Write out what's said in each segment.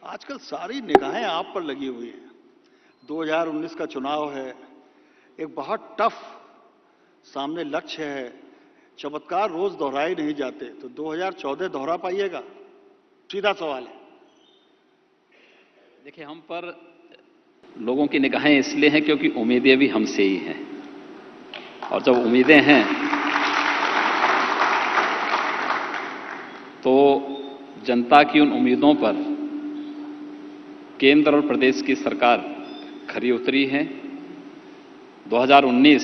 आजकल सारी निगाहें आप पर लगी हुई हैं। 2019 का चुनाव है, एक बहुत टफ सामने लक्ष्य है। चमत्कार रोज दोहराए नहीं जाते, तो 2014 दोहरा पाइएगा? सीधा सवाल है। देखिए, हम पर लोगों की निगाहें इसलिए हैं क्योंकि उम्मीदें भी हमसे ही हैं, और जब उम्मीदें हैं तो जनता की उन उम्मीदों पर केंद्र और प्रदेश की सरकार खरी उतरी है। 2019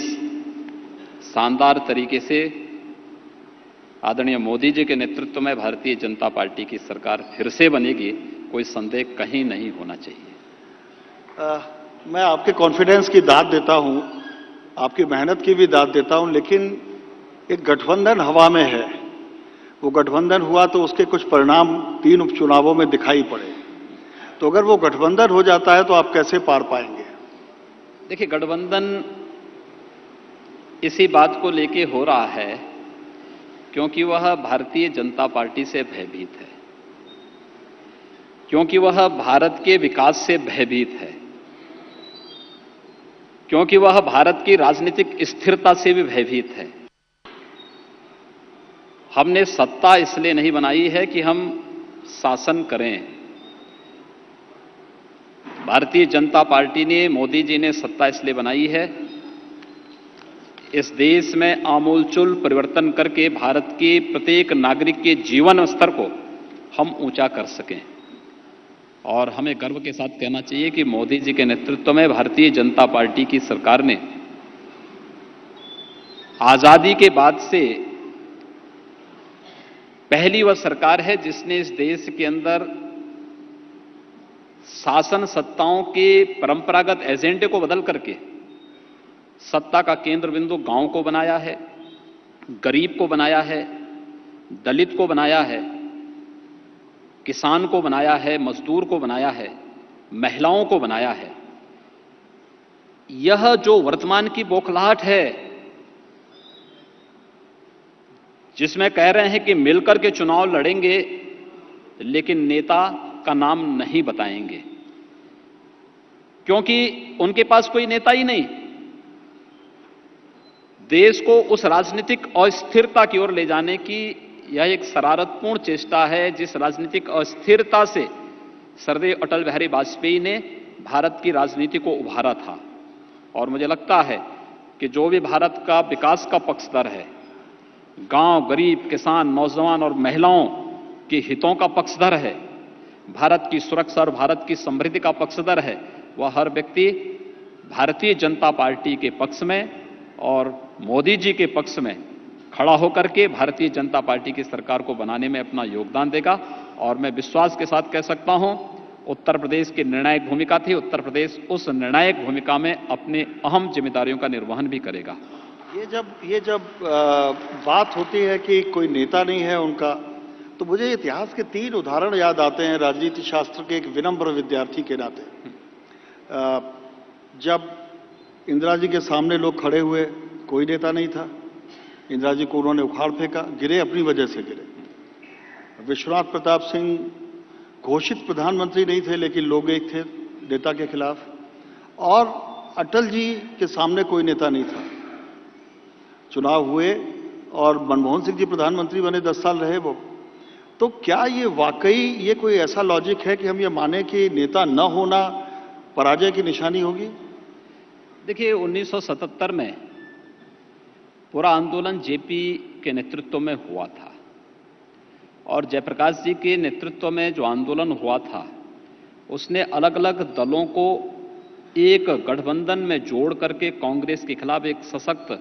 शानदार तरीके से आदरणीय मोदी जी के नेतृत्व में भारतीय जनता पार्टी की सरकार फिर से बनेगी, कोई संदेह कहीं नहीं होना चाहिए। मैं आपके कॉन्फिडेंस की दाद देता हूं, आपकी मेहनत की भी दाद देता हूं, लेकिन एक गठबंधन हवा में है। वो गठबंधन हुआ तो उसके कुछ परिणाम 3 उपचुनावों में दिखाई पड़े। तो अगर वो गठबंधन हो जाता है तो आप कैसे पार पाएंगे? देखिए, गठबंधन इसी बात को लेके हो रहा है क्योंकि वह भारतीय जनता पार्टी से भयभीत है, क्योंकि वह भारत के विकास से भयभीत है, क्योंकि वह भारत की राजनीतिक स्थिरता से भी भयभीत है। हमने सत्ता इसलिए नहीं बनाई है कि हम शासन करें। भारतीय जनता पार्टी ने, मोदी जी ने सत्ता इसलिए बनाई है इस देश में आमूलचूल परिवर्तन करके भारत के प्रत्येक नागरिक के जीवन स्तर को हम ऊंचा कर सकें। और हमें गर्व के साथ कहना चाहिए कि मोदी जी के नेतृत्व में भारतीय जनता पार्टी की सरकार ने आजादी के बाद से पहली वह सरकार है जिसने इस देश के अंदर शासन सत्ताओं के परंपरागत एजेंडे को बदल करके सत्ता का केंद्र बिंदु गांव को बनाया है, गरीब को बनाया है, दलित को बनाया है, किसान को बनाया है, मजदूर को बनाया है, महिलाओं को बनाया है। यह जो वर्तमान की बौखलाहट है, जिसमें कह रहे हैं कि मिलकर के चुनाव लड़ेंगे लेकिन नेता का नाम नहीं बताएंगे, क्योंकि उनके पास कोई नेता ही नहीं। देश को उस राजनीतिक अस्थिरता की ओर ले जाने की यह एक शरारतपूर्ण चेष्टा है, जिस राजनीतिक अस्थिरता से स्वर्गीय अटल बिहारी वाजपेयी ने भारत की राजनीति को उभारा था। और मुझे लगता है कि जो भी भारत का विकास का पक्षधर है, गांव, गरीब, किसान, नौजवान और महिलाओं के हितों का पक्षधर है, भारत की सुरक्षा और भारत की समृद्धि का पक्षधर है, वह हर व्यक्ति भारतीय जनता पार्टी के पक्ष में और मोदी जी के पक्ष में खड़ा होकर के भारतीय जनता पार्टी की सरकार को बनाने में अपना योगदान देगा। और मैं विश्वास के साथ कह सकता हूं, उत्तर प्रदेश की निर्णायक भूमिका थी, उत्तर प्रदेश उस निर्णायक भूमिका में अपने अहम जिम्मेदारियों का निर्वहन भी करेगा। ये जब बात होती है कि कोई नेता नहीं है उनका, तो मुझे इतिहास के 3 उदाहरण याद आते हैं राजनीति शास्त्र के एक विनम्र विद्यार्थी के नाते। जब इंदिरा जी के सामने लोग खड़े हुए, कोई नेता नहीं था, इंदिरा जी को उन्होंने उखाड़ फेंका, गिरे अपनी वजह से गिरे। विश्वनाथ प्रताप सिंह घोषित प्रधानमंत्री नहीं थे, लेकिन लोग एक थे नेता के खिलाफ। और अटल जी के सामने कोई नेता नहीं था। चुनाव हुए और मनमोहन सिंह जी प्रधानमंत्री बने, 10 साल रहे वो। तो क्या ये वाकई ये कोई ऐसा लॉजिक है कि हम ये माने कि नेता न होना पराजय की निशानी होगी? देखिए, 1977 में पूरा आंदोलन जेपी के नेतृत्व में हुआ था, और जयप्रकाश जी के नेतृत्व में जो आंदोलन हुआ था उसने अलग अलग दलों को एक गठबंधन में जोड़ करके कांग्रेस के खिलाफ एक सशक्त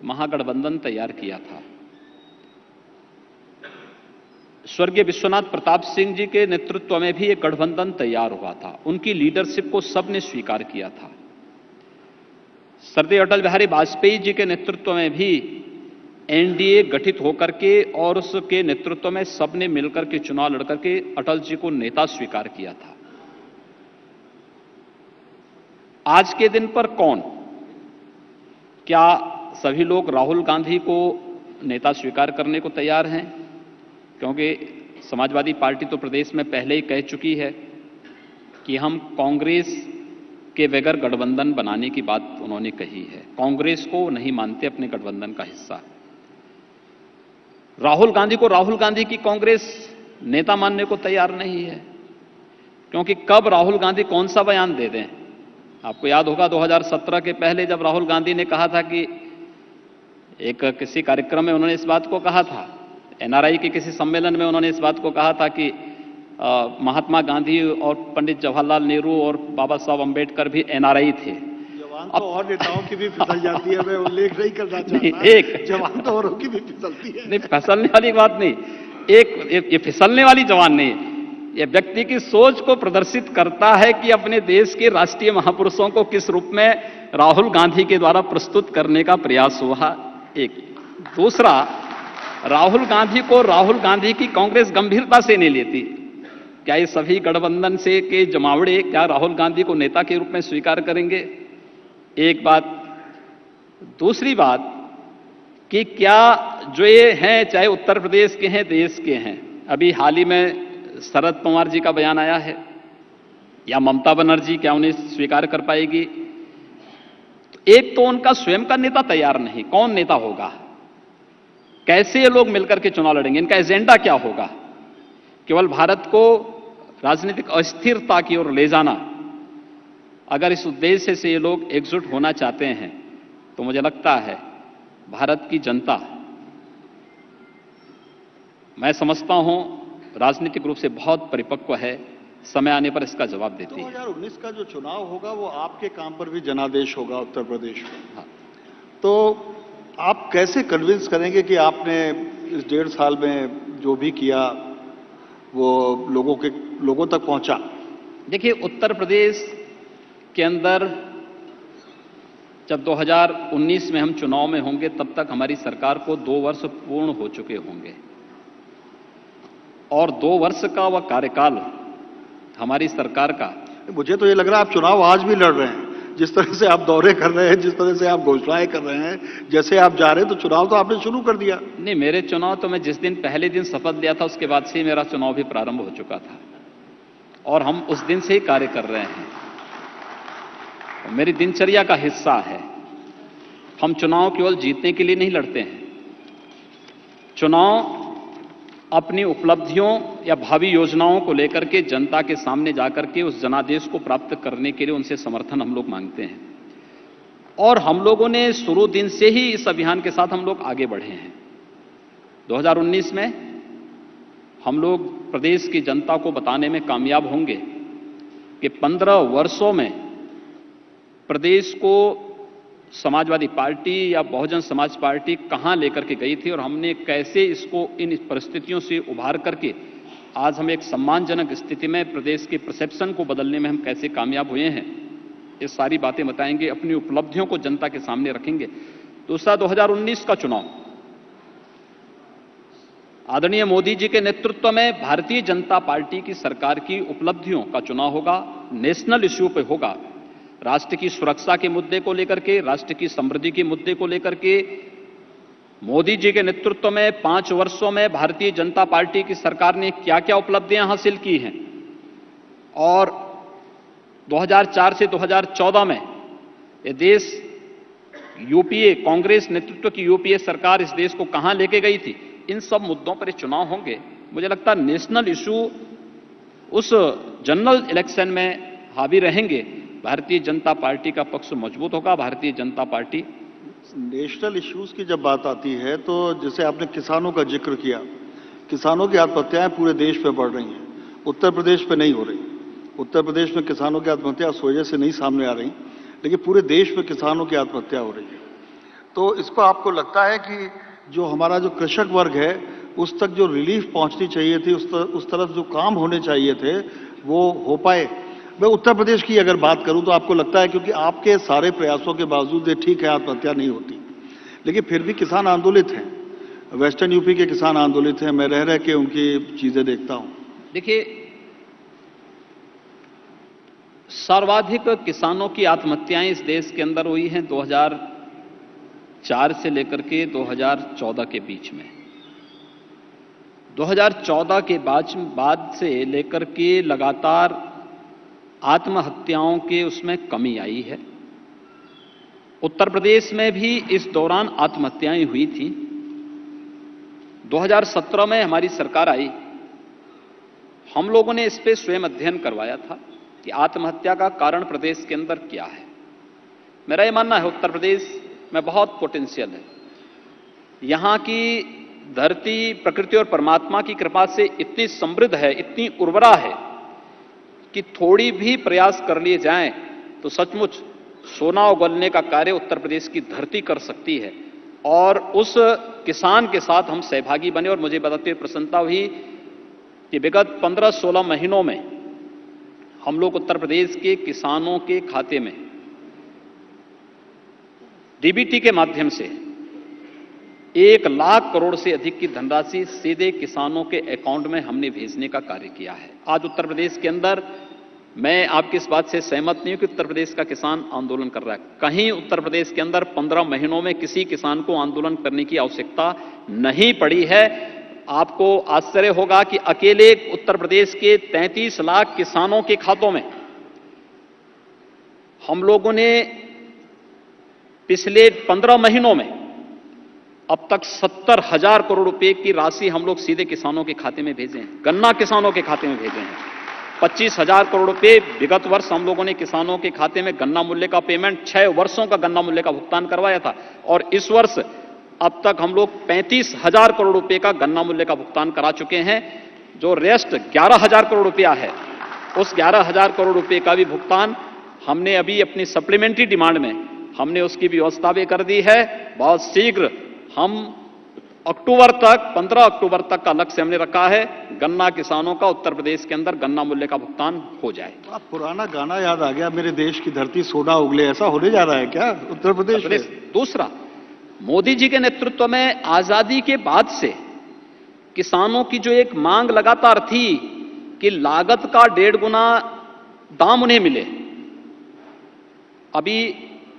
महागठबंधन तैयार किया था। स्वर्गीय विश्वनाथ प्रताप सिंह जी के नेतृत्व में भी एक गठबंधन तैयार हुआ था। उनकी लीडरशिप को सबने स्वीकार किया था। स्वर्गीय अटल बिहारी वाजपेयी जी के नेतृत्व में भी एनडीए गठित होकर के और उसके नेतृत्व में सबने मिलकर के चुनाव लड़कर के अटल जी को नेता स्वीकार किया था। आज के दिन पर कौन, क्या सभी लोग राहुल गांधी को नेता स्वीकार करने को तैयार हैं? क्योंकि समाजवादी पार्टी तो प्रदेश में पहले ही कह चुकी है कि हम कांग्रेस के बगैर गठबंधन बनाने की बात उन्होंने कही है। कांग्रेस को नहीं मानते अपने गठबंधन का हिस्सा। राहुल गांधी को राहुल गांधी की कांग्रेस नेता मानने को तैयार नहीं है, क्योंकि कब राहुल गांधी कौन सा बयान दे दें। आपको याद होगा 2017 के पहले जब राहुल गांधी ने कहा था कि किसी कार्यक्रम में उन्होंने इस बात को कहा था, एनआरआई के किसी सम्मेलन में उन्होंने इस बात को कहा था कि महात्मा गांधी और पंडित जवाहरलाल नेहरू और बाबा साहब अंबेडकर भी एनआरआई थे। जवान तो और नेताओं की भी फिसल जाती है, मैं उल्लेख नहीं करना चाहता। एक जवान तो औरों की भी फिसलती है। नहीं, फिसलने वाली बात नहीं, ये फिसलने वाली जवान नहीं है। ये व्यक्ति की सोच को प्रदर्शित करता है कि अपने देश के राष्ट्रीय महापुरुषों को किस रूप में राहुल गांधी के द्वारा प्रस्तुत करने का प्रयास हुआ। एक दूसरा, राहुल गांधी को राहुल गांधी की कांग्रेस गंभीरता से नहीं लेती। क्या ये सभी गठबंधन से के जमावड़े क्या राहुल गांधी को नेता के रूप में स्वीकार करेंगे? एक बात। दूसरी बात कि क्या जो ये हैं, चाहे उत्तर प्रदेश के हैं, देश के हैं, अभी हाल ही में शरद पवार जी का बयान आया है, या ममता बनर्जी क्या उन्हें स्वीकार कर पाएगी? एक तो उनका स्वयं का नेता तैयार नहीं, कौन नेता होगा? कैसे ये लोग मिलकर के चुनाव लड़ेंगे? इनका एजेंडा क्या होगा? केवल भारत को राजनीतिक अस्थिरता की ओर ले जाना। अगर इस उद्देश्य से ये लोग एकजुट होना चाहते हैं तो मुझे लगता है भारत की जनता, मैं समझता हूं, राजनीतिक रूप से बहुत परिपक्व है, समय आने पर इसका जवाब देती है। 2019 का जो चुनाव होगा वो आपके काम पर भी जनादेश होगा उत्तर प्रदेश में। हाँ। तो आप कैसे कन्विंस करेंगे कि आपने इस 1.5 साल में जो भी किया वो लोगों तक पहुंचा? देखिए, उत्तर प्रदेश के अंदर जब 2019 में हम चुनाव में होंगे तब तक हमारी सरकार को 2 वर्ष पूर्ण हो चुके होंगे, और 2 वर्ष का वह कार्यकाल हमारी सरकार का। मुझे तो ये लग रहा है आप चुनाव आज भी लड़ रहे हैं। जिस तरह से आप दौरे कर रहे हैं, जिस तरह से आप घोषणाएं कर रहे हैं, जैसे आप जा रहे हैं, तो चुनाव तो आपने शुरू कर दिया। नहीं, मेरे चुनाव तो मैं जिस दिन पहले दिन शपथ लिया था उसके बाद से ही मेरा चुनाव भी प्रारंभ हो चुका था, और हम उस दिन से ही कार्य कर रहे हैं। मेरी दिनचर्या का हिस्सा है। हम चुनाव केवल जीतने के लिए नहीं लड़ते हैं। चुनाव अपनी उपलब्धियों या भावी योजनाओं को लेकर के जनता के सामने जाकर के उस जनादेश को प्राप्त करने के लिए उनसे समर्थन हम लोग मांगते हैं, और हम लोगों ने शुरू दिन से ही इस अभियान के साथ हम लोग आगे बढ़े हैं। 2019 में हम लोग प्रदेश की जनता को बताने में कामयाब होंगे कि 15 वर्षों में प्रदेश को समाजवादी पार्टी या बहुजन समाज पार्टी कहां लेकर के गई थी, और हमने कैसे इसको इन परिस्थितियों से उभार करके आज हम एक सम्मानजनक स्थिति में प्रदेश के परसेप्शन को बदलने में हम कैसे कामयाब हुए हैं। ये सारी बातें बताएंगे, अपनी उपलब्धियों को जनता के सामने रखेंगे। दूसरा, 2019 का चुनाव आदरणीय मोदी जी के नेतृत्व में भारतीय जनता पार्टी की सरकार की उपलब्धियों का चुनाव होगा। नेशनल इश्यू पे होगा, राष्ट्र की सुरक्षा के मुद्दे को लेकर के, राष्ट्र की समृद्धि के मुद्दे को लेकर के मोदी जी के नेतृत्व में 5 वर्षों में भारतीय जनता पार्टी की सरकार ने क्या क्या उपलब्धियां हासिल की हैं, और 2004 से 2014 में ये देश यूपीए, कांग्रेस नेतृत्व की यूपीए सरकार इस देश को कहां लेके गई थी, इन सब मुद्दों पर चुनाव होंगे। मुझे लगता है नेशनल इशू उस जनरल इलेक्शन में हावी रहेंगे। भारतीय जनता पार्टी का पक्ष मजबूत होगा। Bharatiya Janata party national issues की जब बात आती है तो जैसे आपने किसानों का जिक्र किया, किसानों की आत्महत्याएं पूरे देश में बढ़ रही हैं, उत्तर प्रदेश में नहीं हो रही। उत्तर प्रदेश में किसानों की आत्महत्या उस वजह से नहीं सामने आ रही, लेकिन पूरे देश में किसानों की आत्महत्या हो रही है। तो इसको आपको लगता है कि जो हमारा जो कृषक वर्ग है उस तक जो रिलीफ पहुंचनी चाहिए थी, उस तरफ जो काम होने चाहिए थे वो हो पाए? मैं उत्तर प्रदेश की अगर बात करूं तो आपको लगता है, क्योंकि आपके सारे प्रयासों के बावजूद ये ठीक है आत्महत्या नहीं होती, लेकिन फिर भी किसान आंदोलित हैं, वेस्टर्न यूपी के किसान आंदोलित हैं, मैं रह के उनकी चीजें देखता हूं। देखिए, सर्वाधिक किसानों की आत्महत्याएं इस देश के अंदर हुई हैं 2004 से लेकर के 2014 के बीच में। 2014 के बाद से लेकर के लगातार आत्महत्याओं के उसमें कमी आई है। उत्तर प्रदेश में भी इस दौरान आत्महत्याएं हुई थी। 2017 में हमारी सरकार आई, हम लोगों ने इस पे स्वयं अध्ययन करवाया था कि आत्महत्या का कारण प्रदेश के अंदर क्या है। मेरा यह मानना है उत्तर प्रदेश में बहुत पोटेंशियल है। यहां की धरती प्रकृति और परमात्मा की कृपा से इतनी समृद्ध है, इतनी उर्वरा है कि थोड़ी भी प्रयास कर लिए जाएं तो सचमुच सोना उगलने का कार्य उत्तर प्रदेश की धरती कर सकती है। और उस किसान के साथ हम सहभागी बने और मुझे बताते हुए प्रसन्नता हुई कि विगत 15-16 महीनों में हम लोग उत्तर प्रदेश के किसानों के खाते में डीबीटी के माध्यम से 1 लाख करोड़ से अधिक की धनराशि सीधे किसानों के अकाउंट में हमने भेजने का कार्य किया है। आज उत्तर प्रदेश के अंदर मैं आपकी इस बात से सहमत नहीं हूं कि उत्तर प्रदेश का किसान आंदोलन कर रहा है। कहीं उत्तर प्रदेश के अंदर 15 महीनों में किसी किसान को आंदोलन करने की आवश्यकता नहीं पड़ी है। आपको आश्चर्य होगा कि अकेले उत्तर प्रदेश के 33 लाख किसानों के खातों में हम लोगों ने पिछले 15 महीनों में अब तक 70,000 करोड़ रुपए की राशि हम लोग सीधे किसानों के खाते में भेजे हैं, गन्ना किसानों के खाते में भेजे हैं। 25,000 करोड़ रुपए विगत वर्ष हम लोगों ने किसानों के खाते में गन्ना मूल्य का पेमेंट 6 वर्षों का गन्ना मूल्य का भुगतान करवाया था। और इस वर्ष अब तक हम लोग 35,000 करोड़ रुपए का गन्ना मूल्य का भुगतान करा चुके हैं। जो रेस्ट 11,000 करोड़ रुपया है, उस 11,000 करोड़ रुपए का भी भुगतान हमने अभी अपनी सप्लीमेंट्री डिमांड में हमने उसकी व्यवस्था भी कर दी है। बहुत शीघ्र हम अक्टूबर तक 15 अक्टूबर तक का लक्ष्य हमने रखा है, गन्ना किसानों का उत्तर प्रदेश के अंदर गन्ना मूल्य का भुगतान हो जाए। आप पुराना गाना याद आ गया, मेरे देश की धरती सोना उगले, ऐसा होने जा रहा है क्या उत्तर प्रदेश में? दूसरा, मोदी जी के नेतृत्व में आजादी के बाद से किसानों की जो एक मांग लगातार थी कि लागत का 1.5 गुना दाम उन्हें मिले, अभी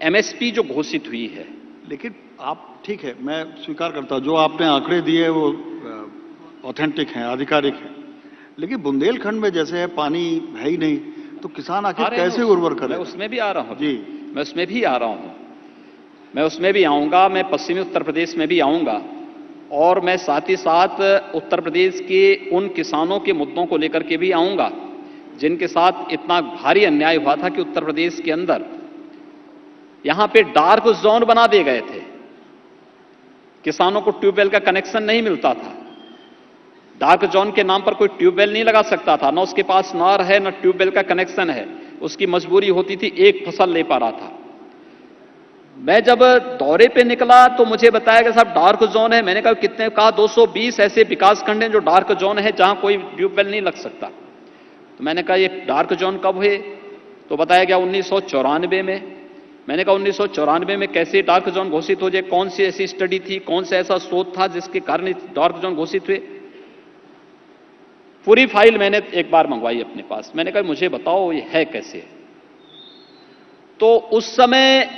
एमएसपी जो घोषित हुई है। लेकिन आप ठीक है, मैं स्वीकार करता हूं जो आपने आंकड़े दिए वो ऑथेंटिक हैं, आधिकारिक हैं, लेकिन बुंदेलखंड में जैसे है पानी है ही नहीं, तो किसान आखिर कैसे उर्वर करें? मैं उसमें भी आ रहा हूं जी, मैं उसमें भी आ रहा हूं, मैं उसमें भी आऊंगा। मैं पश्चिमी उत्तर प्रदेश में भी आऊंगा और मैं साथ ही साथ उत्तर प्रदेश के उन किसानों के मुद्दों को लेकर के भी आऊंगा जिनके साथ इतना भारी अन्याय हुआ था कि उत्तर प्रदेश के अंदर यहां पे डार्क जोन बना दिए गए थे। किसानों को ट्यूबवेल का कनेक्शन नहीं मिलता था। डार्क जोन के नाम पर कोई ट्यूबवेल नहीं लगा सकता था, ना उसके पास नहर है ना ट्यूबवेल का कनेक्शन है। उसकी मजबूरी होती थी, एक फसल ले पा रहा था। मैं जब दौरे पे निकला तो मुझे बताया गया साहब डार्क जोन है। मैंने कहा कितने? कहा 220 ऐसे विकास खंड हैं जो डार्क जोन है जहां कोई ट्यूबवेल नहीं लग सकता। तो मैंने कहा ये डार्क जोन कब हुए? तो बताया गया 1994 में। मैंने कहा 1994 में कैसे डार्क जोन घोषित हो जाए? कौन सी ऐसी स्टडी थी, कौन सा ऐसा शोध था जिसके कारण डार्क जोन घोषित हुए? पूरी फाइल मैंने एक बार मंगवाई अपने पास। मैंने कहा मुझे बताओ ये है कैसे? तो उस समय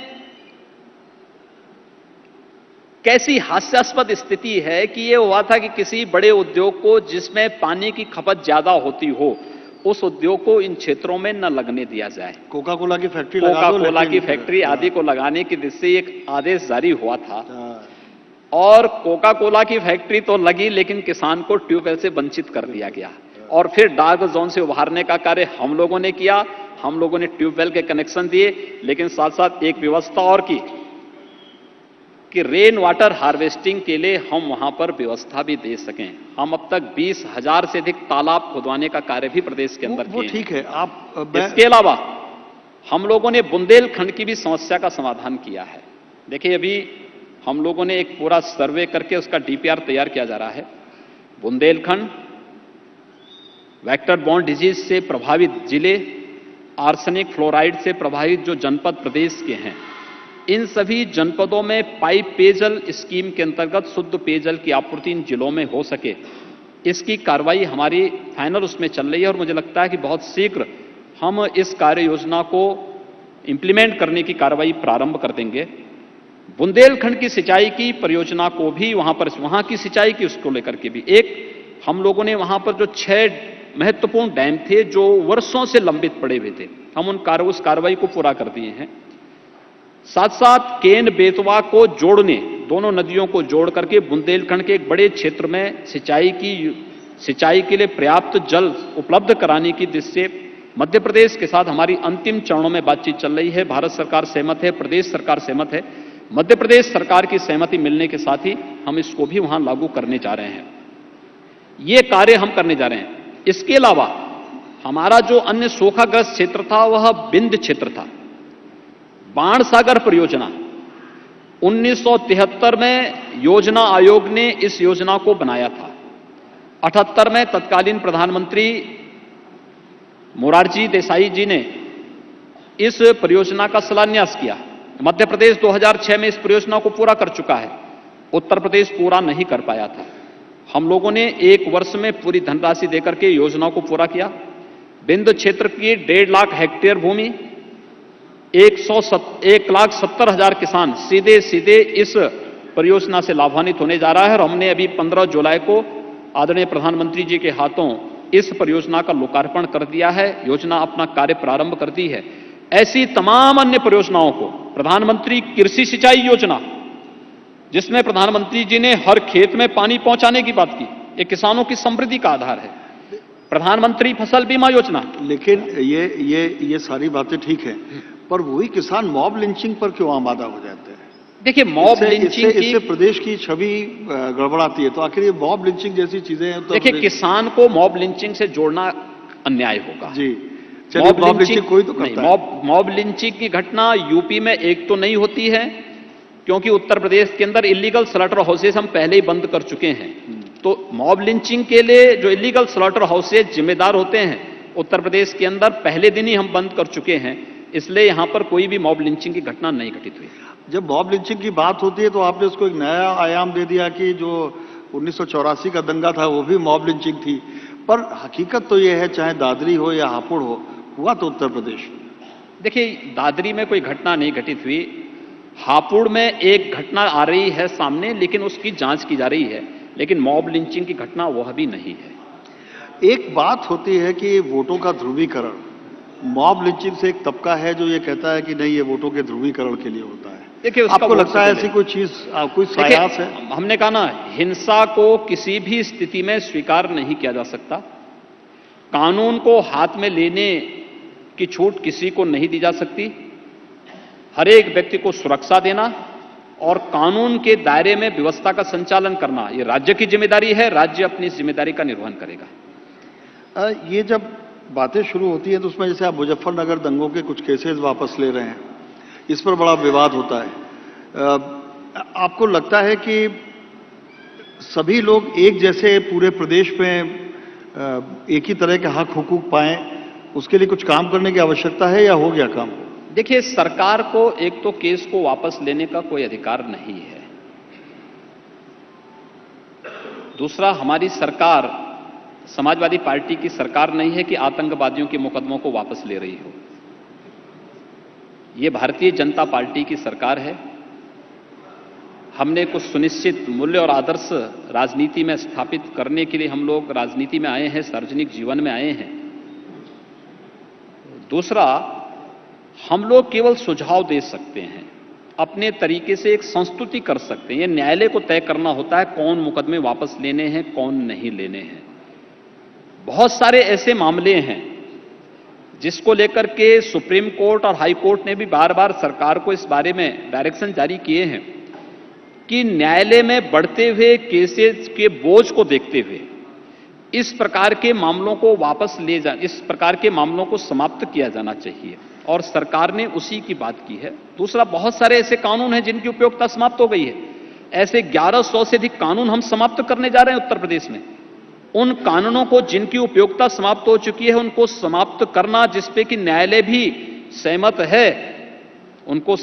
कैसी हास्यास्पद स्थिति है कि यह हुआ था कि किसी बड़े उद्योग को जिसमें पानी की खपत ज्यादा होती हो, उस उद्योग को इन क्षेत्रों में न लगने दिया जाए। कोका कोला की फैक्ट्री कोका कोला की फैक्ट्री आदि को लगाने की दिशा से एक आदेश जारी हुआ था और कोका कोला की फैक्ट्री तो लगी, लेकिन किसान को ट्यूबवेल से वंचित कर दिया गया। और फिर डार्क जोन से उभारने का कार्य हम लोगों ने किया। हम लोगों ने ट्यूबवेल के कनेक्शन दिए, लेकिन साथ साथ एक व्यवस्था और की कि रेन वाटर हार्वेस्टिंग के लिए हम वहां पर व्यवस्था भी दे सकें। हम अब तक 20,000 से अधिक तालाब खुदवाने का कार्य भी प्रदेश के अंदर किए। ठीक है। इसके अलावा हम लोगों ने बुंदेलखंड की भी समस्या का समाधान किया है। देखिए, अभी हम लोगों ने एक पूरा सर्वे करके उसका डीपीआर तैयार किया जा रहा है। बुंदेलखंड, वेक्टर बॉर्न डिजीज से प्रभावित जिले, आर्सेनिक फ्लोराइड से प्रभावित जो जनपद प्रदेश के हैं, इन सभी जनपदों में पाइप पेयजल स्कीम के अंतर्गत शुद्ध पेयजल की आपूर्ति इन जिलों में हो सके, इसकी कार्रवाई हमारी फाइनल उसमें चल रही है। और मुझे लगता है कि बहुत शीघ्र हम इस कार्य योजना को इंप्लीमेंट करने की कार्रवाई प्रारंभ कर देंगे। बुंदेलखंड की सिंचाई की परियोजना को भी वहां की सिंचाई की उसको लेकर के भी एक हम लोगों ने वहां पर जो 6 महत्वपूर्ण डैम थे जो वर्षों से लंबित पड़े हुए थे, हम उस कार्रवाई को पूरा कर दिए हैं। साथ साथ केन बेतवा को जोड़ने, दोनों नदियों को जोड़ करके बुंदेलखंड के एक बड़े क्षेत्र में सिंचाई के लिए पर्याप्त जल उपलब्ध कराने की दृष्टि से मध्य प्रदेश के साथ हमारी अंतिम चरणों में बातचीत चल रही है। भारत सरकार सहमत है, प्रदेश सरकार सहमत है। मध्य प्रदेश सरकार की सहमति मिलने के साथ ही हम इसको भी वहां लागू करने जा रहे हैं। ये कार्य हम करने जा रहे हैं। इसके अलावा हमारा जो अन्य सूखाग्रस्त क्षेत्र था वह बिंद क्षेत्र था। बाणसागर परियोजना 1973 में योजना आयोग ने इस योजना को बनाया था। 78 में तत्कालीन प्रधानमंत्री मोरारजी देसाई जी ने इस परियोजना का शिलान्यास किया। मध्य प्रदेश 2006 में इस परियोजना को पूरा कर चुका है, उत्तर प्रदेश पूरा नहीं कर पाया था। हम लोगों ने 1 वर्ष में पूरी धनराशि देकर के योजना को पूरा किया। बिंद क्षेत्र की 1.5 लाख हेक्टेयर भूमि, 1,70,000 किसान सीधे सीधे इस परियोजना से लाभान्वित होने जा रहा है। और हमने अभी 15 जुलाई को आदरणीय प्रधानमंत्री जी के हाथों इस परियोजना का लोकार्पण कर दिया है। योजना अपना कार्य प्रारंभ कर दी है। ऐसी तमाम अन्य परियोजनाओं को, प्रधानमंत्री कृषि सिंचाई योजना, जिसमें प्रधानमंत्री जी ने हर खेत में पानी पहुंचाने की बात की, ये किसानों की समृद्धि का आधार है। प्रधानमंत्री फसल बीमा योजना। लेकिन ये सारी बातें ठीक है, पर वही किसान मॉब लिंचिंग पर क्यों आमादा हो जाते हैं? देखिए, मॉब लिंचिंग इससे प्रदेश की छवि गड़बड़ाती है। तो आखिर ये मॉब लिंचिंग जैसी चीजें हैं। देखिए, किसान को मॉब लिंचिंग से जोड़ना अन्याय होगा जी। चलिए, मॉब लिंचिंग कोई तो करता है। मॉब लिंचिंग की घटना यूपी में एक तो नहीं होती है, क्योंकि उत्तर प्रदेश के अंदर इलीगल स्लॉटर हाउसेस हम पहले ही बंद कर चुके हैं। तो मॉब लिंचिंग के लिए जो इलीगल स्लॉटर हाउसेस जिम्मेदार होते हैं, उत्तर प्रदेश के अंदर पहले दिन ही हम बंद कर चुके हैं। इसलिए यहां पर कोई भी मॉब लिंचिंग की घटना नहीं घटित हुई। जब मॉब लिंचिंग की बात होती है तो आपने उसको एक नया आयाम दे दिया कि जो 1984 का दंगा था वो भी मॉब लिंचिंग थी। पर हकीकत तो ये है, चाहे दादरी हो या हापुड़ हो, हुआ तो उत्तर प्रदेश। देखिए, दादरी में कोई घटना नहीं घटित हुई। हापुड़ में एक घटना आ रही है सामने, लेकिन उसकी जांच की जा रही है। लेकिन मॉब लिंचिंग की घटना वह भी नहीं है। एक बात होती है कि वोटों का ध्रुवीकरण, मॉब लिंचिंग से एक तबका है जो ये कहता है कि नहीं, ये वोटों के ध्रुवीकरण के लिए होता है। देखिए, आपको लगता है ऐसी कोई चीज, कोई सायास है? हमने कहा ना, हिंसा को किसी भी स्थिति में स्वीकार नहीं किया जा सकता। कानून को हाथ में लेने की छूट किसी को नहीं दी जा सकती। हर एक व्यक्ति को सुरक्षा देना और कानून के दायरे में व्यवस्था का संचालन करना, यह राज्य की जिम्मेदारी है। राज्य अपनी जिम्मेदारी का निर्वहन करेगा। ये जब बातें शुरू होती है तो उसमें जैसे आप मुजफ्फरनगर दंगों के कुछ केसेस वापस ले रहे हैं, इस पर बड़ा विवाद होता है। आपको लगता है कि सभी लोग एक जैसे पूरे प्रदेश में एक ही तरह के हक हुकूक पाएं, उसके लिए कुछ काम करने की आवश्यकता है या हो गया काम? देखिए, सरकार को एक तो केस को वापस लेने का कोई अधिकार नहीं है। दूसरा, हमारी सरकार समाजवादी पार्टी की सरकार नहीं है कि आतंकवादियों के मुकदमों को वापस ले रही हो। यह भारतीय जनता पार्टी की सरकार है। हमने कुछ सुनिश्चित मूल्य और आदर्श राजनीति में स्थापित करने के लिए हम लोग राजनीति में आए हैं, सार्वजनिक जीवन में आए हैं। दूसरा, हम लोग केवल सुझाव दे सकते हैं, अपने तरीके से एक संस्तुति कर सकते हैं। यह न्यायालय को तय करना होता है कौन मुकदमे वापस लेने हैं, कौन नहीं लेने हैं। बहुत सारे ऐसे मामले हैं जिसको लेकर के सुप्रीम कोर्ट और हाई कोर्ट ने भी बार बार सरकार को इस बारे में डायरेक्शन जारी किए हैं कि न्यायालय में बढ़ते हुए केसेस के बोझ को देखते हुए इस प्रकार के मामलों को वापस इस प्रकार के मामलों को समाप्त किया जाना चाहिए, और सरकार ने उसी की बात की है। दूसरा, बहुत सारे ऐसे कानून हैं जिनकी उपयोगिता समाप्त हो गई है। ऐसे 1100 से अधिक कानून हम समाप्त करने जा रहे हैं उत्तर प्रदेश में। उन कानूनों को जिनकी उपयोगिता समाप्त हो चुकी है उनको समाप्त करना, जिसपे कि न्यायालय भी सहमत है, उनको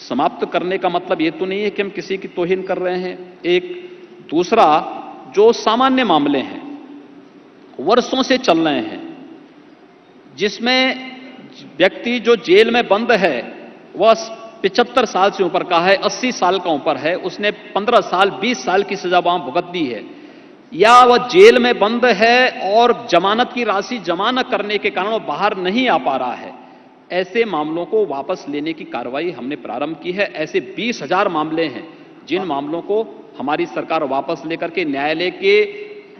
समाप्त करने का मतलब ये तो नहीं है कि हम किसी की तौहीन कर रहे हैं। एक दूसरा, जो सामान्य मामले हैं वर्षों से चल रहे हैं, जिसमें व्यक्ति जो जेल में बंद है वह 75 साल से ऊपर का है, 80 साल का ऊपर है, उसने 15 साल 20 साल की सजा वहां भुगत दी है, या वह जेल में बंद है और जमानत की राशि जमा न करने के कारण वो बाहर नहीं आ पा रहा है, ऐसे मामलों को वापस लेने की कार्रवाई हमने प्रारंभ की है। ऐसे 20,000 मामले हैं जिन मामलों को हमारी सरकार वापस लेकर के न्यायालय के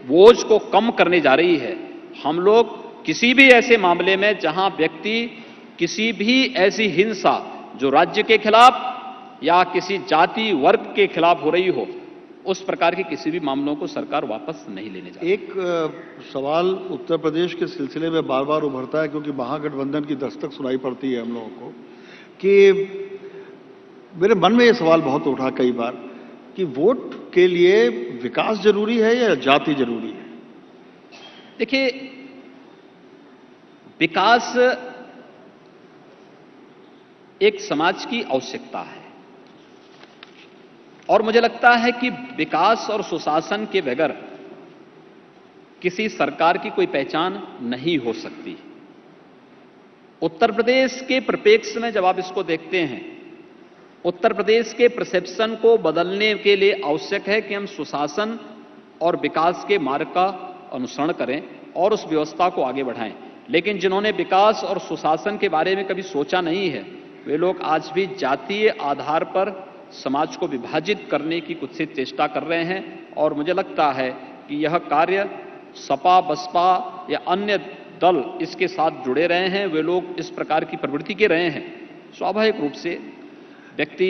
बोझ को कम करने जा रही है। हम लोग किसी भी ऐसे मामले में जहां व्यक्ति किसी भी ऐसी हिंसा जो राज्य के खिलाफ या किसी जाति वर्ग के खिलाफ हो रही हो, उस प्रकार के किसी भी मामलों को सरकार वापस नहीं लेने जा रही। एक सवाल उत्तर प्रदेश के सिलसिले में बार बार उभरता है, क्योंकि महागठबंधन की दस्तक सुनाई पड़ती है हम लोगों को, कि मेरे मन में ये सवाल बहुत उठा कई बार कि वोट के लिए विकास जरूरी है या जाति जरूरी है? देखिए, विकास एक समाज की आवश्यकता है और मुझे लगता है कि विकास और सुशासन के बगैर किसी सरकार की कोई पहचान नहीं हो सकती। उत्तर प्रदेश के परिप्रेक्ष्य में जब आप इसको देखते हैं, उत्तर प्रदेश के परसेप्शन को बदलने के लिए आवश्यक है कि हम सुशासन और विकास के मार्ग का अनुसरण करें और उस व्यवस्था को आगे बढ़ाएं। लेकिन जिन्होंने विकास और सुशासन के बारे में कभी सोचा नहीं है, वे लोग आज भी जातीय आधार पर समाज को विभाजित करने की कुत्सित चेष्टा कर रहे हैं और मुझे लगता है कि यह कार्य सपा, बसपा या अन्य दल इसके साथ जुड़े रहे हैं, वे लोग इस प्रकार की प्रवृत्ति के रहे हैं। स्वाभाविक रूप से व्यक्ति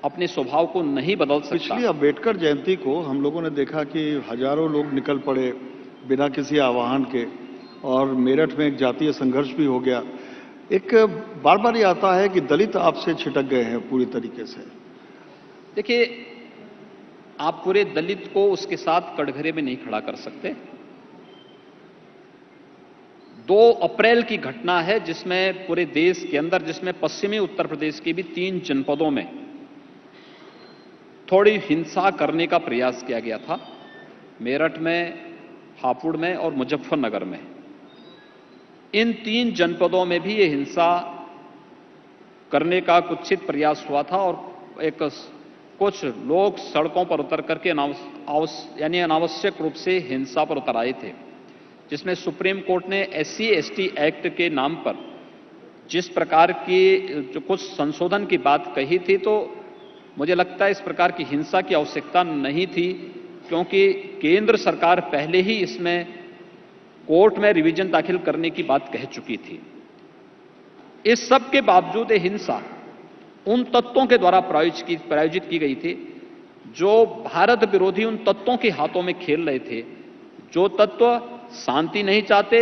अपने स्वभाव को नहीं बदल सकता। पिछली अम्बेडकर जयंती को हम लोगों ने देखा कि हजारों लोग निकल पड़े बिना किसी आह्वान के और मेरठ में एक जातीय संघर्ष भी हो गया। एक बार बार ये आता है कि दलित आपसे छिटक गए हैं पूरी तरीके से। देखिए, आप पूरे दलित को उसके साथ कटघरे में नहीं खड़ा कर सकते। 2 अप्रैल की घटना है जिसमें पूरे देश के अंदर, जिसमें पश्चिमी उत्तर प्रदेश के भी 3 जनपदों में थोड़ी हिंसा करने का प्रयास किया गया था, मेरठ में, हापुड़ में और मुजफ्फरनगर में। इन 3 जनपदों में भी ये हिंसा करने का कुत्सित प्रयास हुआ था और कुछ लोग सड़कों पर उतर करके अनावश्यक रूप से हिंसा पर उतर आए थे, जिसमें सुप्रीम कोर्ट ने SC/ST एक्ट के नाम पर जिस प्रकार की जो कुछ संशोधन की बात कही थी, तो मुझे लगता है इस प्रकार की हिंसा की आवश्यकता नहीं थी, क्योंकि केंद्र सरकार पहले ही इसमें कोर्ट में रिवीजन दाखिल करने की बात कह चुकी थी। इस सब के बावजूद ये हिंसा उन तत्वों के द्वारा प्रायोजित की गई थी जो भारत विरोधी उन तत्वों के हाथों में खेल रहे थे, जो तत्व शांति नहीं चाहते,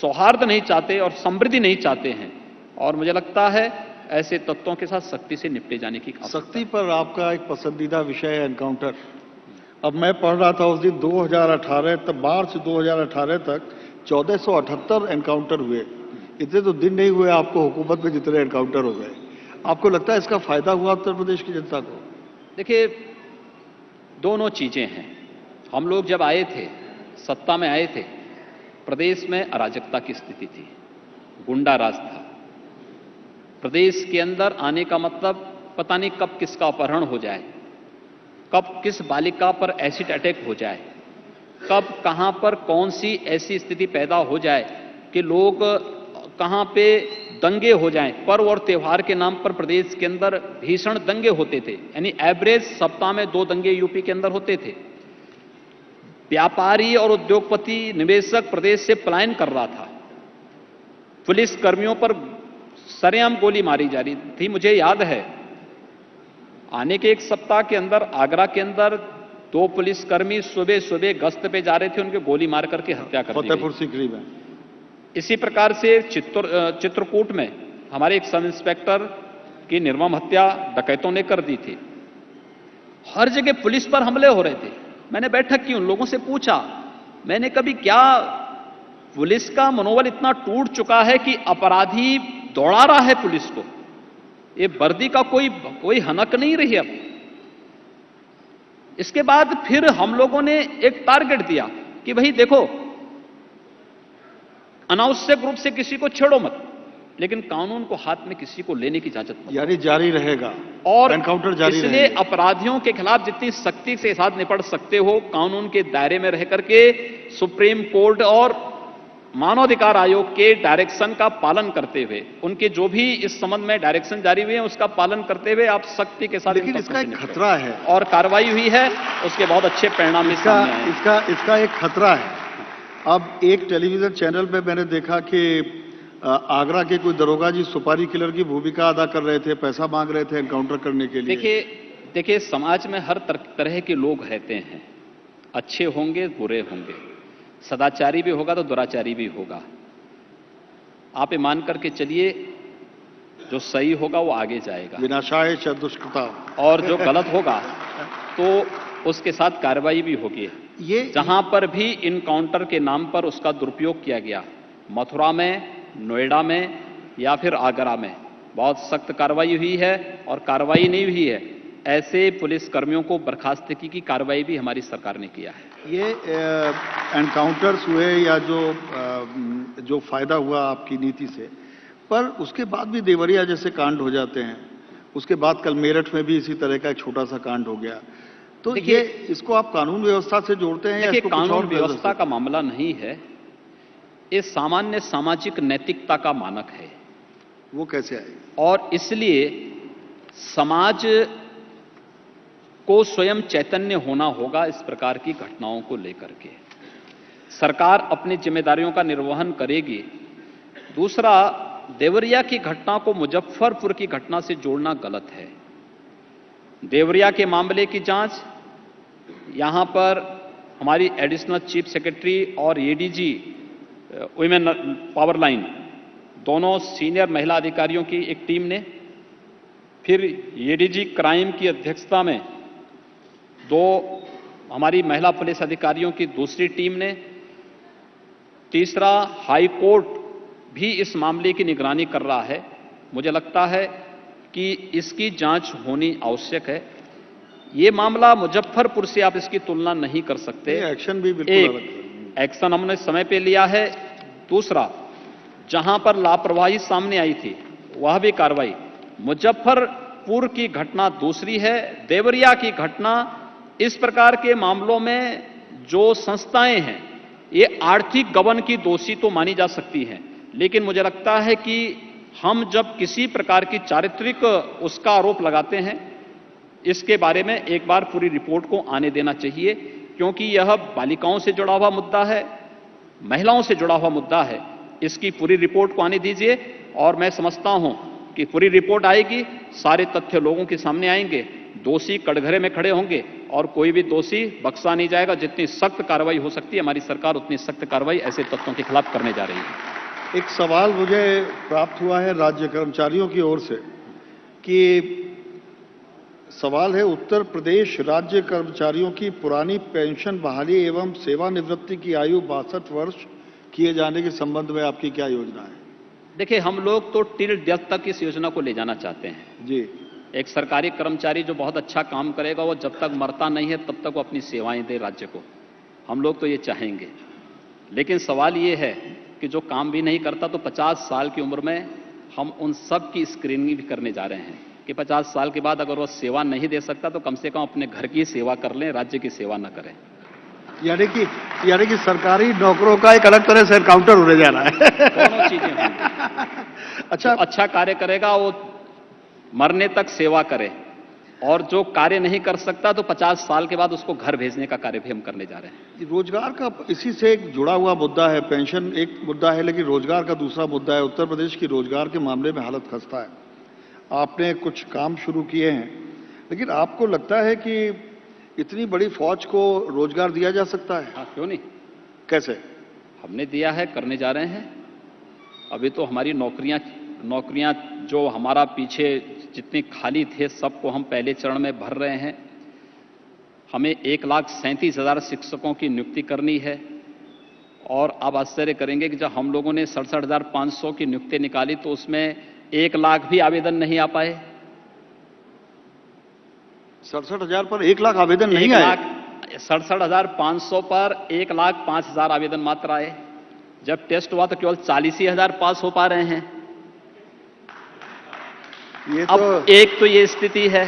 सौहार्द नहीं चाहते और समृद्धि नहीं चाहते हैं। और मुझे लगता है ऐसे तत्वों के साथ सख्ती से निपटे जाने की सख्ती पर आपका एक पसंदीदा विषय है एनकाउंटर। अब मैं पढ़ रहा था उस दिन 2018 तक, मार्च 2018 तक 1478 एनकाउंटर हुए। इतने तो दिन नहीं हुए आपको हुकूमत में जितने एनकाउंटर हो गए। आपको लगता है इसका फायदा हुआ उत्तर प्रदेश की जनता को? देखिए, दोनों चीजें हैं। हम लोग जब आए थे, सत्ता में आए थे, प्रदेश में अराजकता की स्थिति थी, गुंडा राज था। प्रदेश के अंदर आने का मतलब पता नहीं कब किसका अपहरण हो जाए, कब किस बालिका पर एसिड अटैक हो जाए, कब कहां पर कौन सी ऐसी स्थिति पैदा हो जाए कि लोग कहां पे दंगे हो जाएं। पर्व और त्योहार के नाम पर प्रदेश के अंदर भीषण दंगे होते थे, यानी एवरेज सप्ताह में 2 दंगे यूपी के अंदर होते थे। व्यापारी और उद्योगपति, निवेशक प्रदेश से पलायन कर रहा था। पुलिस कर्मियों पर सरेआम गोली मारी जा रही थी। मुझे याद है, आने के 1 सप्ताह के अंदर आगरा के अंदर 2 पुलिसकर्मी सुबह सुबह गश्त पे जा रहे थे, उनके गोली मार करके हत्या कर दी गई। फतेहपुर सीकरी में इसी प्रकार से चित्रकूट में हमारे एक सब इंस्पेक्टर की निर्मम हत्या डकैतों ने कर दी थी। हर जगह पुलिस पर हमले हो रहे थे। मैंने बैठक की, उन लोगों से पूछा, मैंने कभी क्या पुलिस का मनोबल इतना टूट चुका है कि अपराधी दौड़ा रहा है पुलिस को? ये वर्दी का कोई हनक नहीं रही अब। इसके बाद फिर हम लोगों ने एक टारगेट दिया कि भाई देखो, अनावश्यक रूप से किसी को छेड़ो मत, लेकिन कानून को हाथ में किसी को लेने की इजाजत नहीं। यानी जारी रहेगा और एनकाउंटर जारी इसलिए रहेगा। अपराधियों के खिलाफ जितनी सख्ती से साथ निपट सकते हो, कानून के दायरे में रह करके सुप्रीम कोर्ट और मानवाधिकार आयोग के डायरेक्शन का पालन करते हुए, उनके जो भी इस संबंध में डायरेक्शन जारी हुए हैं उसका पालन करते हुए आप सख्ती के साथ। लेकिन इसका एक खतरा है और कार्रवाई हुई है, उसके बहुत अच्छे परिणाम भी सामने आए हैं। इसका एक खतरा है। अब एक टेलीविजन चैनल पे मैंने देखा कि आगरा के कोई दरोगा जी सुपारी किलर की भूमिका अदा कर रहे थे, पैसा मांग रहे थे एनकाउंटर करने के लिए। देखिए समाज में हर तरह के लोग रहते हैं, अच्छे होंगे बुरे होंगे, सदाचारी भी होगा तो दुराचारी भी होगा। आप ये मान करके चलिए जो सही होगा वो आगे जाएगा, विनाशाय च दुष्कृता, और जो गलत होगा तो उसके साथ कार्रवाई भी होगी। ये जहां पर भी इनकाउंटर के नाम पर उसका दुरुपयोग किया गया, मथुरा में, नोएडा में या फिर आगरा में, बहुत सख्त कार्रवाई हुई है। और कार्रवाई नहीं हुई है, ऐसे पुलिस कर्मियों को बर्खास्तगी की कार्रवाई भी हमारी सरकार ने किया है। ये एनकाउंटर्स हुए या जो फायदा हुआ आपकी नीति से, पर उसके बाद भी देवरिया जैसे कांड हो जाते हैं। उसके बाद कल मेरठ में भी इसी तरह का एक छोटा सा कांड हो गया। तो ये इसको आप कानून व्यवस्था से जोड़ते हैं या इसको कुछ और कानून व्यवस्था का मामला नहीं है, ये सामान्य सामाजिक नैतिकता का मानक है। वो कैसे आए? और इसलिए समाज को स्वयं चैतन्य होना होगा इस प्रकार की घटनाओं को लेकर के। सरकार अपनी जिम्मेदारियों का निर्वहन करेगी। दूसरा, देवरिया की घटना को मुजफ्फरपुर की घटना से जोड़ना गलत है। देवरिया के मामले की जांच यहां पर हमारी एडिशनल चीफ सेक्रेटरी और एडीजी वुमेन पावर लाइन, दोनों सीनियर महिला अधिकारियों की एक टीम ने, फिर एडीजी क्राइम की अध्यक्षता में 2 हमारी महिला पुलिस अधिकारियों की दूसरी टीम ने, तीसरा हाई कोर्ट भी इस मामले की निगरानी कर रहा है। मुझे लगता है कि इसकी जांच होनी आवश्यक है। ये मामला मुजफ्फरपुर से आप इसकी तुलना नहीं कर सकते। एक्शन भी बिल्कुल अलग है। एक्शन हमने समय पे लिया है। दूसरा, जहां पर लापरवाही सामने आई थी वह भी कार्रवाई। मुजफ्फरपुर की घटना दूसरी है, देवरिया की घटना। इस प्रकार के मामलों में जो संस्थाएं हैं ये आर्थिक गबन की दोषी तो मानी जा सकती हैं, लेकिन मुझे लगता है कि हम जब किसी प्रकार की चारित्रिक उसका आरोप लगाते हैं, इसके बारे में एक बार पूरी रिपोर्ट को आने देना चाहिए, क्योंकि यह बालिकाओं से जुड़ा हुआ मुद्दा है, महिलाओं से जुड़ा हुआ मुद्दा है। इसकी पूरी रिपोर्ट को आने दीजिए और मैं समझता हूं कि पूरी रिपोर्ट आएगी, सारे तथ्य लोगों के सामने आएंगे, दोषी कटघरे में खड़े होंगे और कोई भी दोषी बख्शा नहीं जाएगा। जितनी सख्त कार्रवाई हो सकती है हमारी सरकार उतनी सख्त कार्रवाई ऐसे तत्वों के खिलाफ करने जा रही है। एक सवाल मुझे प्राप्त हुआ है राज्य कर्मचारियों की ओर से कि सवाल है, उत्तर प्रदेश राज्य कर्मचारियों की पुरानी पेंशन बहाली एवं सेवानिवृत्ति की आयु 62 वर्ष किए जाने के संबंध में आपकी क्या योजना है? देखिए, हम लोग तो टिल डेथ तक इस योजना को ले जाना चाहते हैं जी। एक सरकारी कर्मचारी जो बहुत अच्छा काम करेगा वो जब तक मरता नहीं है तब तक वो अपनी सेवाएं दे राज्य को, हम लोग तो ये चाहेंगे। लेकिन सवाल ये है कि जो काम भी नहीं करता तो 50 साल की उम्र में हम उन सब की स्क्रीनिंग भी करने जा रहे हैं कि 50 साल के बाद अगर वो सेवा नहीं दे सकता तो कम से कम अपने घर की सेवा कर लें, राज्य की सेवा न करें। यानी कि सरकारी नौकरों का एक अलग तरह से एनकाउंटर होने जा रहा है। दोनों चीजें होंगी। अच्छा कार्य करेगा वो मरने तक सेवा करे, और जो कार्य नहीं कर सकता तो 50 साल के बाद उसको घर भेजने का कार्य भी हम करने जा रहे हैं। रोजगार का इसी से एक जुड़ा हुआ मुद्दा है। पेंशन एक मुद्दा है, लेकिन रोजगार का दूसरा मुद्दा है। उत्तर प्रदेश की रोजगार के मामले में हालत खस्ता है। आपने कुछ काम शुरू किए हैं, लेकिन आपको लगता है कि इतनी बड़ी फौज को रोजगार दिया जा सकता है? हाँ, क्यों नहीं, कैसे? हमने दिया है, करने जा रहे हैं। अभी तो हमारी नौकरियां जो हमारा पीछे जितनी खाली थे सबको हम पहले चरण में भर रहे हैं। हमें 1,37,000 शिक्षकों की नियुक्ति करनी है, और आप आश्चर्य करेंगे कि जब हम लोगों ने 67,500 की नियुक्ति निकाली तो उसमें 1 लाख भी आवेदन नहीं आ पाए। 67,000 पर 1 लाख आवेदन नहीं आए? 67,500 पर 1,05,000 आवेदन मात्र आए। जब टेस्ट हुआ तो केवल 40,000 पास हो पा रहे हैं। ये अब एक तो ये स्थिति है।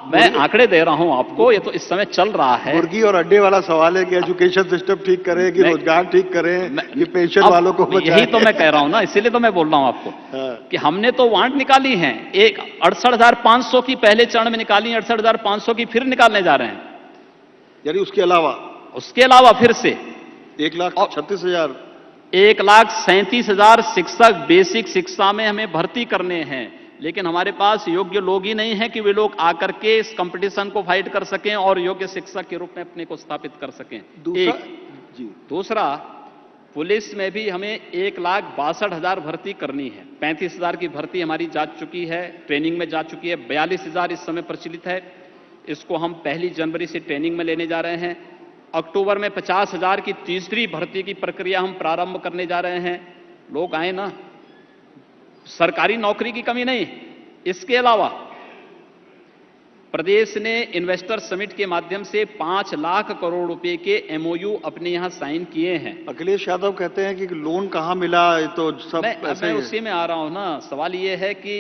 मैं आंकड़े दे रहा हूं आपको, ये तो इस समय चल रहा है। मुर्गी और अड्डे वाला सवाल है कि एजुकेशन सिस्टम ठीक करें, कि रोजगार ठीक करें, कि पेंशन वालों को बचाएं। यही तो मैं कह रहा हूं ना, इसीलिए तो मैं बोल रहा हूं आपको कि हमने तो वांट निकाली है। एक 68,500 की पहले चरण में निकाली, 68,500 की फिर निकालने जा रहे हैं। यानी उसके अलावा फिर से 1,36,000 1,37,000 शिक्षक बेसिक शिक्षा में हमें भर्ती करने हैं, लेकिन हमारे पास योग्य लोग ही नहीं हैं कि वे लोग आकर के इस कंपटीशन को फाइट कर सकें और योग्य शिक्षक के रूप में अपने को स्थापित कर सकें। दूसरा, पुलिस में भी हमें 1,62,000 भर्ती करनी है। 35,000 की भर्ती हमारी जा चुकी है, ट्रेनिंग में जा चुकी है। 42,000 इस समय प्रचलित है। इसको हम 1 जनवरी से ट्रेनिंग में लेने जा रहे हैं। अक्टूबर में 50,000 की तीसरी भर्ती की प्रक्रिया हम प्रारंभ करने जा रहे हैं। लोग आए ना, सरकारी नौकरी की कमी नहीं। इसके अलावा प्रदेश ने इन्वेस्टर समिट के माध्यम से 5 लाख करोड़ रुपए के एमओयू अपने यहां साइन किए हैं। अखिलेश यादव कहते हैं कि लोन कहां मिला, तो सब मैं उसी में आ रहा हूं ना। सवाल यह है कि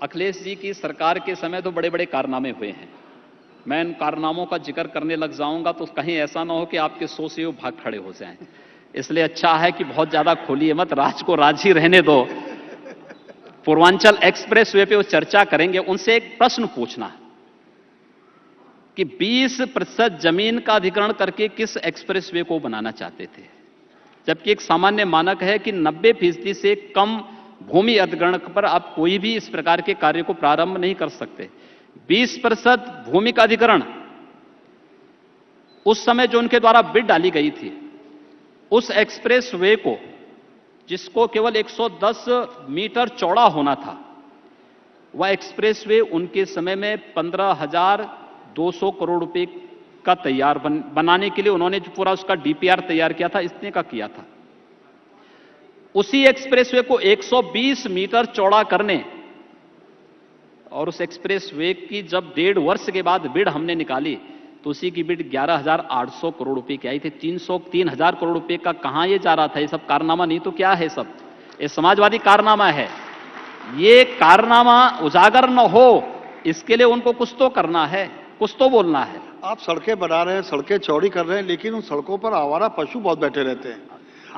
अखिलेश जी की सरकार के समय तो बड़े बड़े कारनामे हुए हैं। मैं इन कारनामों का जिक्र करने लग जाऊंगा तो कहीं ऐसा ना हो कि आपके 100 से वो भाग खड़े हो जाएं। इसलिए अच्छा है कि बहुत ज्यादा खोलिए मत, राज को राज ही रहने दो। पूर्वांचल एक्सप्रेस वे पे वो चर्चा करेंगे। उनसे एक प्रश्न पूछना कि 20% जमीन का अधिग्रहण करके किस एक्सप्रेस वे को बनाना चाहते थे, जबकि एक सामान्य मानक है कि 90% से कम भूमि अधिग्रहण पर आप कोई भी इस प्रकार के कार्य को प्रारंभ नहीं कर सकते। 20% भूमि का अधिग्रहण उस समय जो उनके द्वारा बिड डाली गई थी, उस एक्सप्रेस वे को जिसको केवल 110 मीटर चौड़ा होना था, वह एक्सप्रेस वे उनके समय में 15,200 करोड़ रुपए का तैयार बनाने के लिए उन्होंने जो पूरा उसका डीपीआर तैयार किया था, इतने का किया था। उसी एक्सप्रेस वे को 120 मीटर चौड़ा करने और उस एक्सप्रेस वे की जब 1.5 वर्ष के बाद बिड हमने निकाली तो उसी की बिड 11,800 करोड़ रुपए की आई थी। 3,000 करोड़ रुपए का कहां ये जा रहा था? ये सब कारनामा नहीं तो क्या है? सब ये समाजवादी कारनामा है। ये कारनामा उजागर न हो, इसके लिए उनको कुछ तो करना है, कुछ तो बोलना है। आप सड़कें बना रहे हैं, सड़कें चौड़ी कर रहे हैं, लेकिन उन सड़कों पर आवारा पशु बहुत बैठे रहते हैं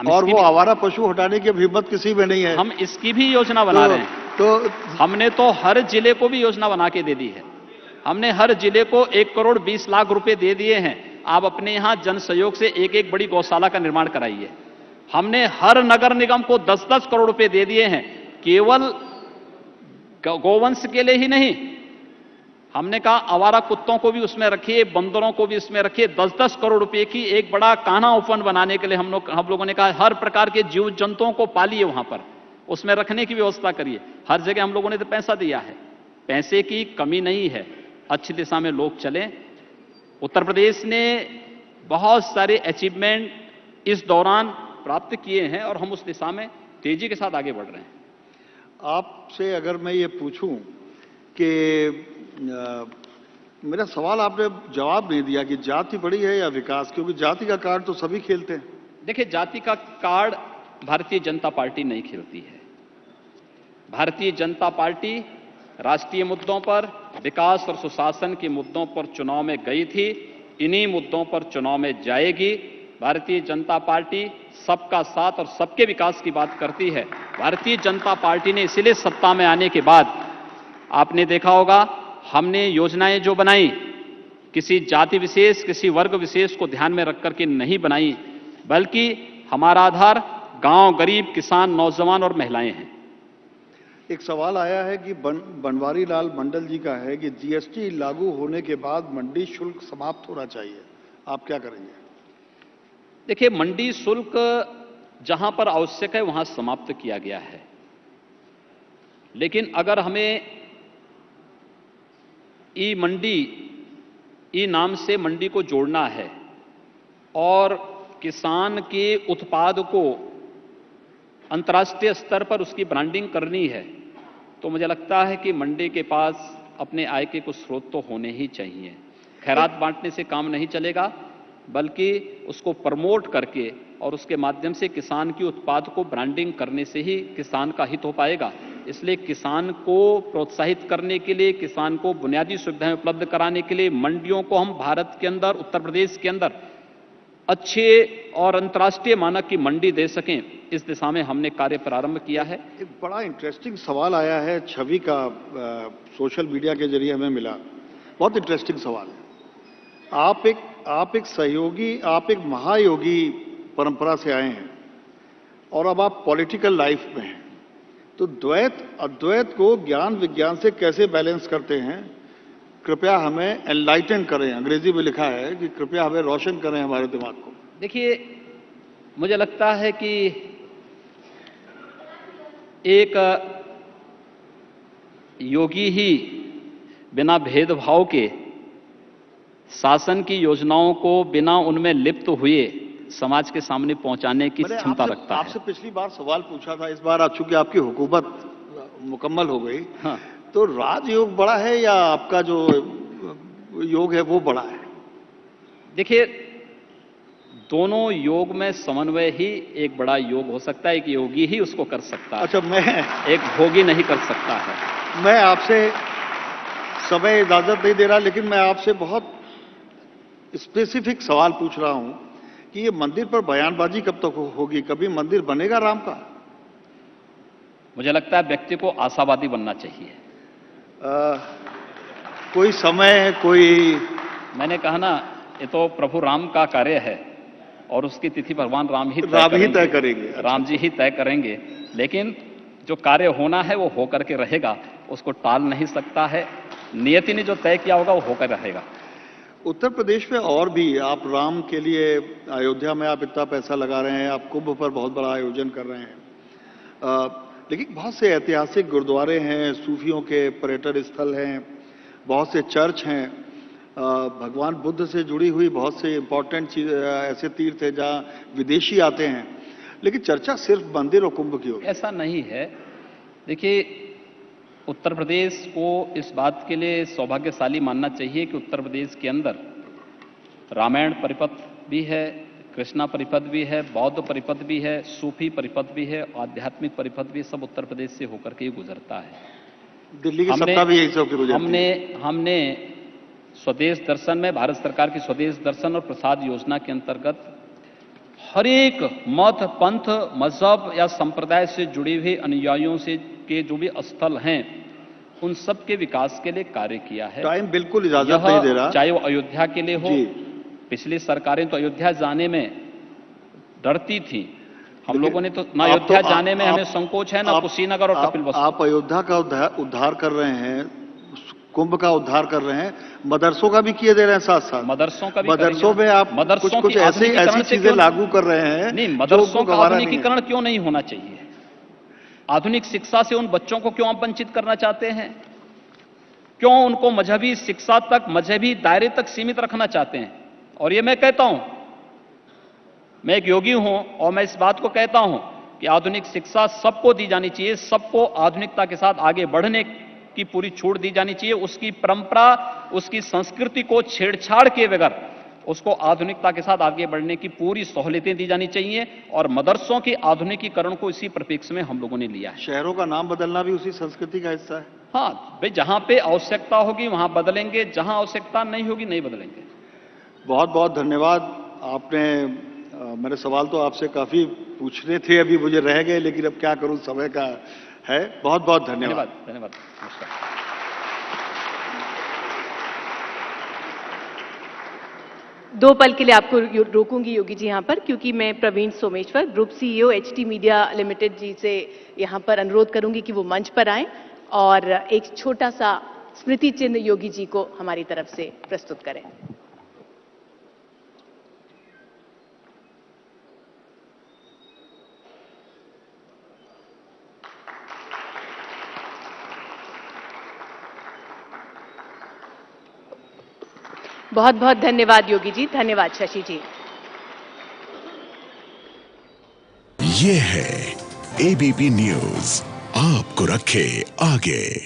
और वो आवारा पशु हटाने की हिम्मत किसी में नहीं है। हम इसकी भी योजना बना रहे हैं। तो हमने तो हर जिले को भी योजना बना के दे दी है। हमने हर जिले को 1,20,00,000 रुपए दे दिए हैं। आप अपने यहां जन सहयोग से एक एक बड़ी गौशाला का निर्माण कराइए। हमने हर नगर निगम को 10-10 करोड़ रुपए दे दिए हैं, केवल गौवंश के लिए ही नहीं। हमने कहा आवारा कुत्तों को भी उसमें रखिए, बंदरों को भी उसमें रखिए। 10-10 करोड़ रुपए की एक बड़ा कान्हा ओपन बनाने के लिए हम लोगों ने कहा हर प्रकार के जीव जंतुओं को पालिए, वहां पर उसमें रखने की व्यवस्था करिए। हर जगह हम लोगों ने तो पैसा दिया है, पैसे की कमी नहीं है। अच्छी दिशा में लोग चलें। उत्तर प्रदेश ने बहुत सारे अचीवमेंट इस दौरान प्राप्त किए हैं और हम उस दिशा में तेजी के साथ आगे बढ़ रहे हैं। आपसे अगर मैं ये पूछूं कि मेरा सवाल आपने जवाब नहीं दिया कि जाति बड़ी है या विकास, क्योंकि जाति का कार्ड तो सभी खेलते हैं। देखिए, जाति का कार्ड भारतीय जनता पार्टी नहीं खेलती है। भारतीय जनता पार्टी राष्ट्रीय मुद्दों पर, विकास और सुशासन के मुद्दों पर चुनाव में गई थी, इन्हीं मुद्दों पर चुनाव में जाएगी। भारतीय जनता पार्टी सबका साथ और सबके विकास की बात करती है। भारतीय जनता पार्टी ने इसीलिए सत्ता में आने के बाद आपने देखा होगा, हमने योजनाएं जो बनाई किसी जाति विशेष, किसी वर्ग विशेष को ध्यान में रख करके नहीं बनाई, बल्कि हमारा आधार गांव, गरीब, किसान, नौजवान और महिलाएं हैं। एक सवाल आया है कि बनवारी लाल मंडल जी का है कि जीएसटी लागू होने के बाद मंडी शुल्क समाप्त होना चाहिए, आप क्या करेंगे? देखिए, मंडी शुल्क जहां पर आवश्यक है वहां समाप्त किया गया है, लेकिन अगर हमें ई मंडी, ई नाम से मंडी को जोड़ना है और किसान के उत्पाद को अंतर्राष्ट्रीय स्तर पर उसकी ब्रांडिंग करनी है, तो मुझे लगता है कि मंडी के पास अपने आय के कुछ स्रोत तो होने ही चाहिए। खैरात बांटने से काम नहीं चलेगा, बल्कि उसको प्रमोट करके और उसके माध्यम से किसान के उत्पाद को ब्रांडिंग करने से ही किसान का हित हो पाएगा। इसलिए किसान को प्रोत्साहित करने के लिए, किसान को बुनियादी सुविधाएं उपलब्ध कराने के लिए मंडियों को हम भारत के अंदर, उत्तर प्रदेश के अंदर अच्छे और अंतर्राष्ट्रीय मानक की मंडी दे सकें, इस दिशा में हमने कार्य प्रारंभ किया है। एक बड़ा इंटरेस्टिंग सवाल आया है छवि का, सोशल मीडिया के जरिए हमें मिला। बहुत इंटरेस्टिंग सवाल है। आप एक सहयोगी, आप एक महायोगी परंपरा से आए हैं और अब आप पॉलिटिकल लाइफ में हैं, तो द्वैत अद्वैत को ज्ञान विज्ञान से कैसे बैलेंस करते हैं? कृपया हमें एनलाइटन करें। अंग्रेजी में लिखा है कि कृपया हमें रोशन करें हमारे दिमाग को। देखिए, मुझे लगता है कि एक योगी ही बिना भेदभाव के शासन की योजनाओं को बिना उनमें लिप्त हुए समाज के सामने पहुंचाने की क्षमता रखता है। आपसे पिछली बार सवाल पूछा था, इस बार चूंकि आपकी हुकूमत मुकम्मल हो गई, हाँ। तो राजयोग बड़ा है या आपका जो योग है वो बड़ा है? देखिए, दोनों योग में समन्वय ही एक बड़ा योग हो सकता है। एक योगी ही उसको कर सकता है। अच्छा, एक भोगी नहीं कर सकता है। मैं आपसे, समय इजाजत नहीं दे रहा, लेकिन मैं आपसे बहुत स्पेसिफिक सवाल पूछ रहा हूं कि ये मंदिर पर बयानबाजी कब तक होगी? कभी मंदिर बनेगा राम का? मुझे लगता है व्यक्ति को आशावादी बनना चाहिए। कोई समय, कोई, मैंने कहा ना, ये तो प्रभु राम का कार्य है और उसकी तिथि भगवान राम ही तय करेंगे। राम जी ही तय करेंगे। लेकिन जो कार्य होना है वो होकर के रहेगा, उसको टाल नहीं सकता है। नियति ने जो तय किया होगा वो होकर रहेगा। उत्तर प्रदेश में और भी आप राम के लिए, अयोध्या में आप इतना पैसा लगा रहे हैं, आप कुंभ पर बहुत बड़ा आयोजन कर रहे हैं, लेकिन बहुत से ऐतिहासिक गुरुद्वारे हैं, सूफियों के पर्यटन स्थल हैं, बहुत से चर्च हैं, भगवान बुद्ध से जुड़ी हुई बहुत से इंपॉर्टेंट चीज, ऐसे तीर्थ हैं जहाँ विदेशी आते हैं, लेकिन चर्चा सिर्फ मंदिर और कुंभ की होगी। ऐसा नहीं है। देखिए, उत्तर प्रदेश को इस बात के लिए सौभाग्यशाली मानना चाहिए कि उत्तर प्रदेश के अंदर रामायण परिपथ भी है, कृष्णा परिपथ भी है, बौद्ध परिपथ भी है, सूफी परिपथ भी है, आध्यात्मिक परिपथ भी, सब उत्तर प्रदेश से होकर के गुजरता है। दिल्ली की सत्ता भी यही सब की गुजरती है। हमने स्वदेश दर्शन में, भारत सरकार की स्वदेश दर्शन और प्रसाद योजना के अंतर्गत हर एक मत, पंथ, मजहब या संप्रदाय से जुड़े हुए अनुयायियों से के जो भी स्थल हैं, उन सब के विकास के लिए कार्य किया है। टाइम बिल्कुल इजाजत नहीं दे रहा। चाहे वो अयोध्या के लिए हो, पिछली सरकारें तो अयोध्या जाने में डरती थी। हम लोगों ने तो ना अयोध्या जाने में हमें संकोच है, ना कुशीनगर और कपिलवस्तु। आप अयोध्या का उद्धार कर रहे हैं, कुंभ का उद्धार कर रहे हैं, मदरसों का भी किए दे रहे हैं साथ साथ। मदरसों का भी, मदरसों में आप कुछ ऐसी चीजें लागू कर रहे हैं। नहीं, मदरसों का आधुनिकीकरण क्यों नहीं होना चाहिए? आधुनिक शिक्षा से उन बच्चों को क्यों आप वंचित करना चाहते हैं? क्यों उनको मजहबी शिक्षा तक, मजहबी दायरे तक सीमित रखना चाहते हैं? और ये मैं कहता हूं, मैं एक योगी हूं और मैं इस बात को कहता हूं कि आधुनिक शिक्षा सबको दी जानी चाहिए, सबको आधुनिकता के साथ आगे बढ़ने की पूरी छूट दी जानी चाहिए। उसकी परंपरा, उसकी संस्कृति को छेड़छाड़ के बगैर उसको आधुनिकता के साथ आगे बढ़ने की पूरी सहूलियतें दी जानी चाहिए। और मदरसों के आधुनिकीकरण को इसी परिप्रेक्ष्य में हम लोगों ने लिया है। शहरों का नाम बदलना भी उसी संस्कृति का हिस्सा है। हाँ भाई, जहां पे आवश्यकता होगी वहां बदलेंगे, जहां आवश्यकता नहीं होगी नहीं बदलेंगे। बहुत बहुत धन्यवाद। आपने मेरे सवाल तो आपसे काफी पूछने थे, अभी मुझे रह गए, लेकिन अब क्या करूं, समय का है। बहुत बहुत धन्यवाद। धन्यवाद। नमस्कार। दो पल के लिए आपको रोकूंगी योगी जी यहाँ पर, क्योंकि मैं Praveen Someshwar, group CEO HT media limited ji से यहाँ पर अनुरोध करूंगी कि वो मंच पर आएं और एक छोटा सा स्मृति चिन्ह योगी जी को हमारी तरफ से प्रस्तुत करें। बहुत बहुत धन्यवाद योगी जी। धन्यवाद शशि जी। ये है एबीपी न्यूज, आपको रखे आगे।